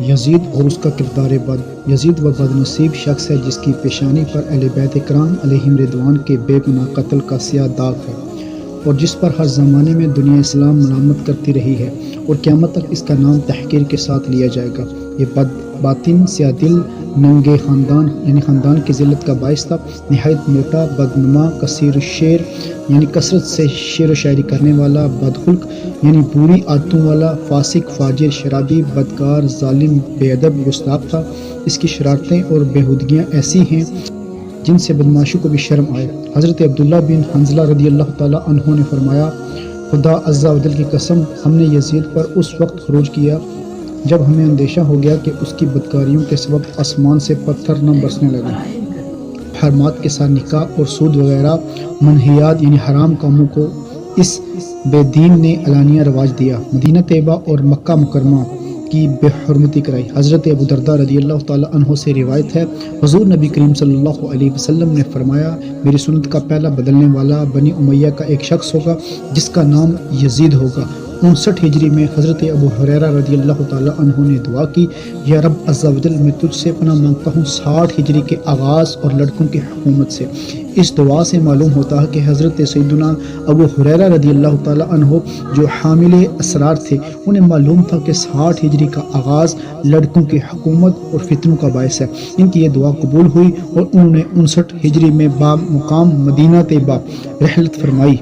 یزید اور اس کا کردار بد۔ یزید وہ بد نصیب شخص ہے جس کی پیشانی پر اہل بیت کرام علیہم رضوان کے بے گناہ قتل کا سیاہ داغ ہے، اور جس پر ہر زمانے میں دنیا اسلام ملامت کرتی رہی ہے، اور قیامت تک اس کا نام تحقیر کے ساتھ لیا جائے گا۔ یہ بد باطن، سیاہ دل، ننگے خاندان یعنی خاندان کی ذلت کا باعث تھا، نہایت موٹا، بدنما، کثیر الشعر یعنی کثرت سے شعر و شاعری کرنے والا، بدخلق یعنی بری عادتوں والا، فاسق، فاجر، شرابی، بدکار، ظالم، بے ادب، گستاخ تھا۔ اس کی شرارتیں اور بےہودگیاں ایسی ہیں جن سے بدمعاشوں کو بھی شرم آئے۔ حضرت عبداللہ بن حنظلہ رضی اللہ تعالیٰ عنہ نے فرمایا، خدا عز و جل کی قسم، ہم نے یزید پر اس وقت خروج کیا جب ہمیں اندیشہ ہو گیا کہ اس کی بدکاریوں کے سبب آسمان سے پتھر نہ برسنے لگیں۔ حرمات کے ساتھ نکاح اور سود وغیرہ منہیات یعنی حرام کاموں کو اس بے دین نے علانیہ رواج دیا، مدینہ طیبہ اور مکہ مکرمہ کی بے حرمتی کرائی۔ حضرت ابو درداء رضی اللہ تعالیٰ عنہ سے روایت ہے، حضور نبی کریم صلی اللہ علیہ وسلم نے فرمایا، میری سنت کا پہلا بدلنے والا بنی امیہ کا ایک شخص ہوگا جس کا نام یزید ہوگا۔ 59 ہجری میں حضرت ابو ہریرہ رضی اللہ تعالیٰ عنہ نے دعا کی، یا رب عز و جل، میں تجھ سے پناہ مانگتا ہوں 60 ہجری کے آغاز اور لڑکوں کی حکومت سے۔ اس دعا سے معلوم ہوتا ہے کہ حضرت سیدنا ابو ہریرہ رضی اللہ تعالیٰ عنہ جو حامل اسرار تھے، انہیں معلوم تھا کہ 60 ہجری کا آغاز لڑکوں کی حکومت اور فتنوں کا باعث ہے۔ ان کی یہ دعا قبول ہوئی اور انہوں نے 59 ہجری میں با مقام مدینہ طیبہ رحلت فرمائی۔